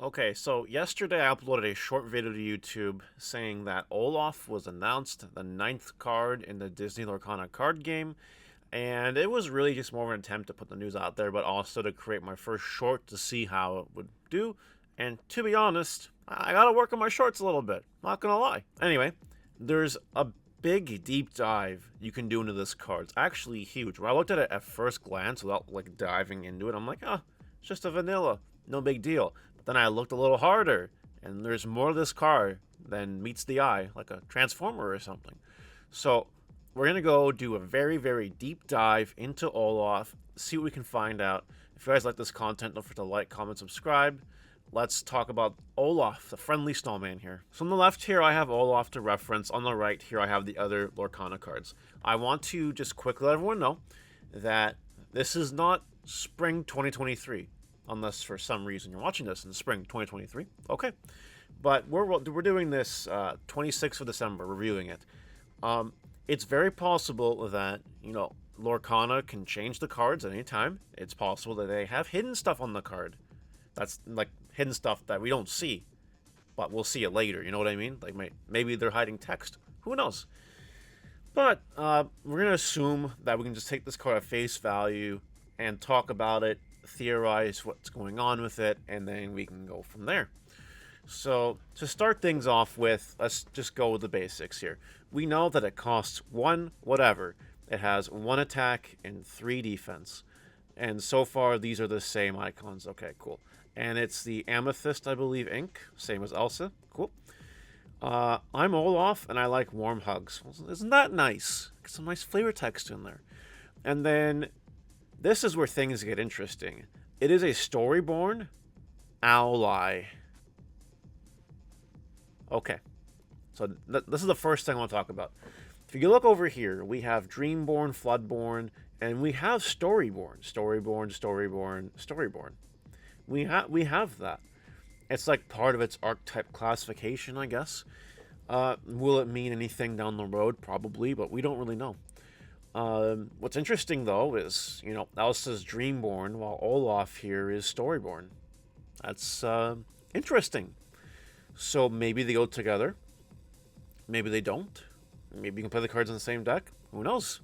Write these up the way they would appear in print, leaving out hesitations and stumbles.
Okay, so yesterday I uploaded a short video to YouTube saying that Olaf was announced, the ninth card in the Disney Lorcana card game, and it was really just more of an attempt to put the news out there, but also to create my first short to see how it would do. And to be honest, I gotta work on my shorts a little bit, not gonna lie. Anyway, there's a big deep dive you can do into this card. It's actually huge. When I looked at it at first glance without like diving into it, I'm like, oh, it's just a vanilla, no big deal. Then I looked a little harder, and there's more of this card than meets the eye, like a transformer or something. So we're going to go do a very, very deep dive into Olaf, see what we can find out. If you guys like this content, don't forget to like, comment, subscribe. Let's talk about Olaf, the friendly snowman here. So on the left here, I have Olaf to reference. On the right here, I have the other Lorcana cards. I want to just quickly let everyone know that this is not spring 2023. Unless for some reason you're watching this in spring 2023. Okay. But we're doing this 26th of December, reviewing it. It's very possible that, Lorcana can change the cards at any time. It's possible that they have hidden stuff on the card. That's like hidden stuff that we don't see, but we'll see it later. You know what I mean? Like maybe they're hiding text. Who knows? But we're going to assume that we can just take this card at face value and talk about it, theorize what's going on with it, and then we can go from there. So to start things off with, let's just go with the basics here. We know that it costs 1 whatever. It has 1 attack and 3 defense. And so far these are the same icons. Okay, cool. And it's the Amethyst, I believe, ink, same as Elsa. Cool. I'm Olaf, and I like warm hugs. Isn't that nice? Get some nice flavor text in there. And then this is where things get interesting. It is a Storyborn ally. Okay. So this is the first thing I want to talk about. If you look over here, we have Dreamborn, Floodborn, and we have Storyborn. Storyborn. We have that. It's like part of its archetype classification, I guess. Will it mean anything down the road? Probably, but we don't really know. What's interesting, though, is, Elsa's Dreamborn, while Olaf here is Storyborn. That's interesting. So maybe they go together. Maybe they don't. Maybe you can play the cards in the same deck. Who knows?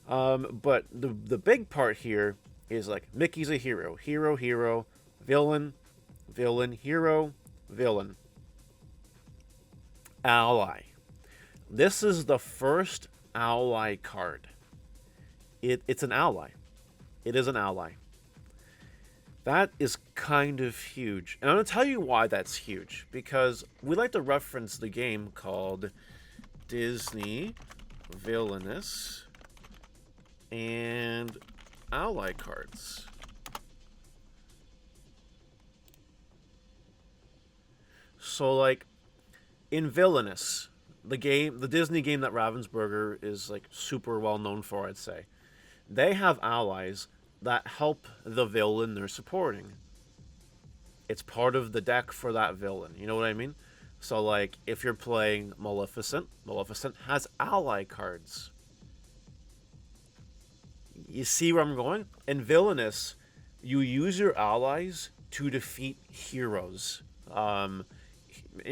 But the big part here is, like, Mickey's a hero. Hero, villain, hero, villain. Ally. This is the first ally card. It's an ally. It is an ally. That is kind of huge. And I'm going to tell you why that's huge. Because we like to reference the game called Disney Villainous and ally cards. So, like, in Villainous, the Disney game that Ravensburger is, like, super well known for, I'd say, they have allies that help the villain they're supporting. It's part of the deck for that villain. You know what I mean? So, like, if you're playing Maleficent has ally cards. You see where I'm going? In Villainous, you use your allies to defeat heroes.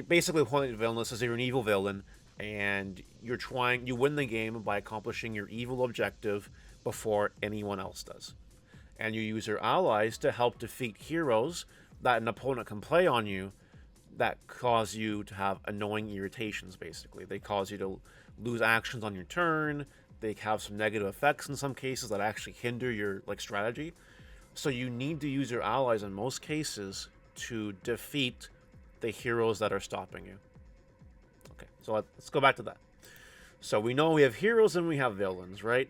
Basically, the point of Villainous is you're an evil villain, and you win the game by accomplishing your evil objective before anyone else does. And you use your allies to help defeat heroes that an opponent can play on you that cause you to have annoying irritations, basically. They cause you to lose actions on your turn. They have some negative effects in some cases that actually hinder your strategy. So you need to use your allies in most cases to defeat the heroes that are stopping you. Okay, so let's go back to that. So we know we have heroes and we have villains, right?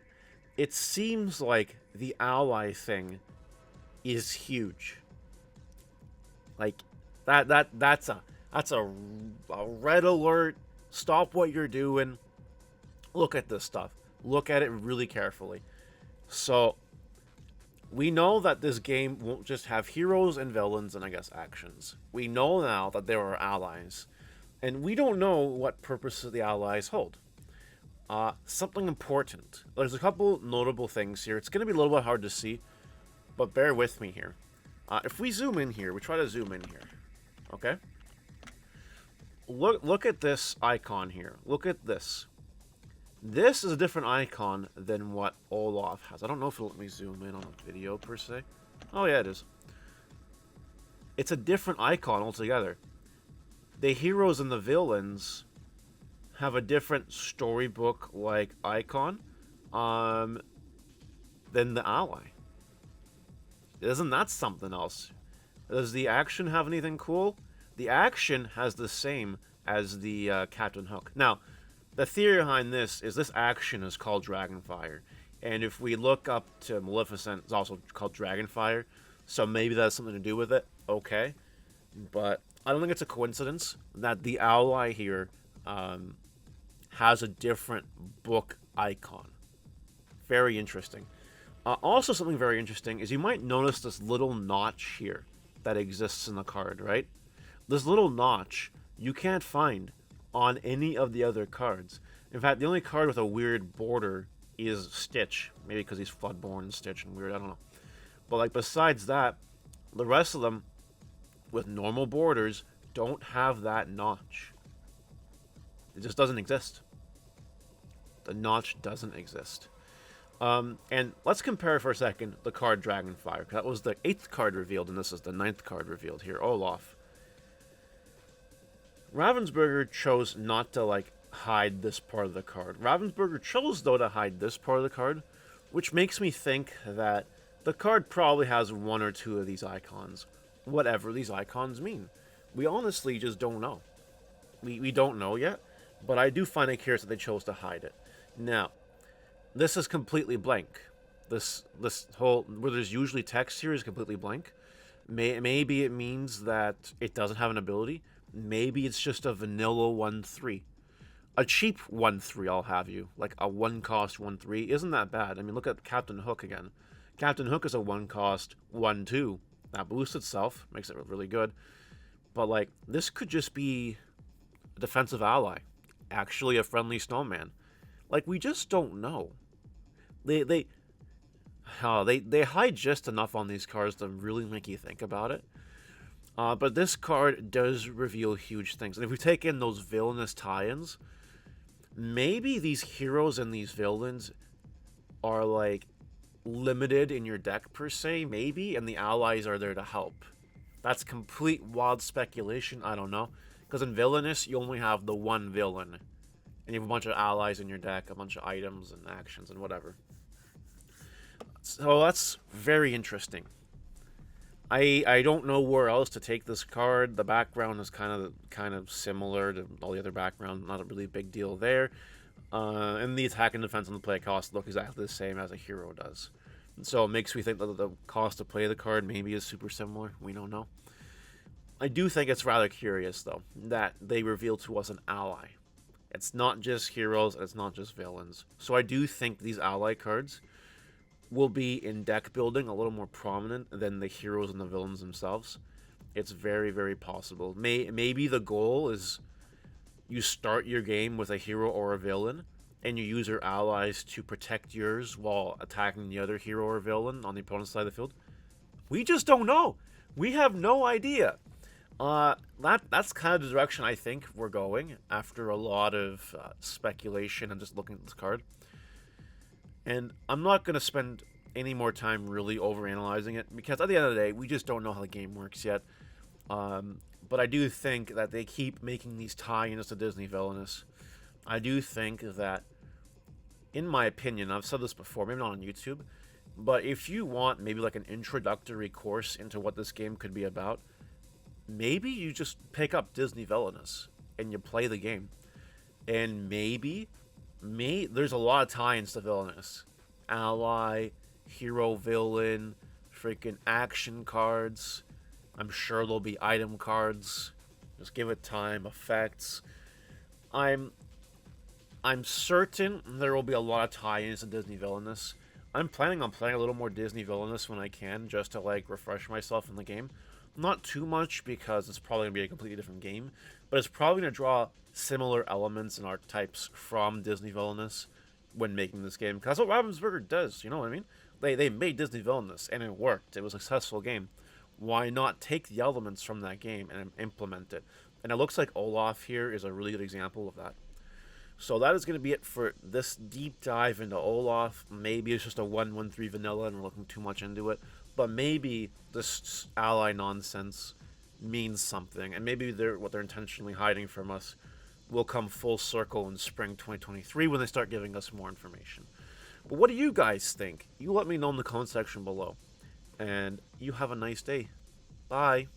It seems like the ally thing is huge. Like that's a red alert. Stop what you're doing. Look at this stuff. Look at it really carefully. So we know that this game won't just have heroes and villains and, I guess, actions. We know now that there are allies. And we don't know what purposes the allies hold. Something important. There's a couple notable things here. It's going to be a little bit hard to see, but bear with me here. If we zoom in here, we try to zoom in here. Okay? Look at this icon here. Look at this. This is a different icon than what Olaf has. I don't know if it'll let me zoom in on a video per se. Oh yeah, it is. It's a different icon altogether. The heroes and the villains have a different storybook-like icon than the ally. Isn't that something else? Does the action have anything cool? The action has the same as the Captain Hook. Now, the theory behind this action is called Dragonfire. And if we look up to Maleficent, it's also called Dragonfire. So maybe that has something to do with it. Okay. But I don't think it's a coincidence that the ally here has a different book icon. Very interesting. Also, something very interesting is you might notice this little notch here that exists in the card, right? This little notch you can't find on any of the other cards. In fact, the only card with a weird border is Stitch. Maybe because he's Floodborn and Stitch and weird, I don't know. But like besides that, the rest of them with normal borders don't have that notch. It just doesn't exist. The notch doesn't exist. And let's compare for a second the card Dragonfire. That was the 8th card revealed, and this is the 9th card revealed here, Olaf. Ravensburger chose not to, like, hide this part of the card. Ravensburger chose, though, to hide this part of the card, which makes me think that the card probably has one or two of these icons, whatever these icons mean. We honestly just don't know. We don't know yet, but I do find it curious that they chose to hide it. Now, this is completely blank. This whole, where there's usually text here, is completely blank. Maybe it means that it doesn't have an ability. Maybe it's just a vanilla 1/3. A cheap 1/3, I'll have you. Like a 1-cost 1/3 isn't that bad. I mean, look at Captain Hook again. Captain Hook is a 1-cost 1/2. That boosts itself, makes it really good. But like, this could just be a defensive ally. Actually a friendly snowman. Like, we just don't know. They hide just enough on these cards to really make you think about it. But this card does reveal huge things. And if we take in those villainous tie-ins, maybe these heroes and these villains are, like, limited in your deck, per se, maybe, and the allies are there to help. That's complete wild speculation, I don't know. Because in Villainous, you only have the one villain. And you have a bunch of allies in your deck, a bunch of items and actions and whatever. So that's very interesting. I don't know where else to take this card. The background is kind of similar to all the other background. Not a really big deal there. And the attack and defense and the play cost look exactly the same as a hero does. And so it makes me think that the cost to play the card maybe is super similar. We don't know. I do think it's rather curious, though, that they reveal to us an ally. It's not just heroes, and it's not just villains. So I do think these ally cards will be in deck building a little more prominent than the heroes and the villains themselves. It's very, very possible. Maybe the goal is you start your game with a hero or a villain, and you use your allies to protect yours while attacking the other hero or villain on the opponent's side of the field. We just don't know. We have no idea. That's kind of the direction I think we're going after a lot of speculation and just looking at this card. And I'm not going to spend any more time really overanalyzing it, because at the end of the day, we just don't know how the game works yet. But I do think that they keep making these tie-ins to Disney Villainous. I do think that, in my opinion, I've said this before, maybe not on YouTube, but if you want maybe like an introductory course into what this game could be about, maybe you just pick up Disney Villainous and you play the game. And maybe there's a lot of tie-ins to Villainous. Ally, hero, villain, freaking action cards. I'm sure there'll be item cards. Just give it time, effects. I'm certain there will be a lot of tie-ins to Disney Villainous. I'm planning on playing a little more Disney Villainous when I can, just to like refresh myself in the game. Not too much, because it's probably going to be a completely different game, but it's probably going to draw similar elements and archetypes from Disney Villainous when making this game, because that's what Ravensburger does, you know what I mean? They made Disney Villainous, and it worked. It was a successful game. why not take the elements from that game and implement it? And it looks like Olaf here is a really good example of that. So that is going to be it for this deep dive into Olaf. Maybe it's just a 1-1-3 vanilla and we're looking too much into it. But maybe this ally nonsense means something. And maybe what they're intentionally hiding from us will come full circle in spring 2023 when they start giving us more information. But what do you guys think? You let me know in the comment section below. And you have a nice day. Bye.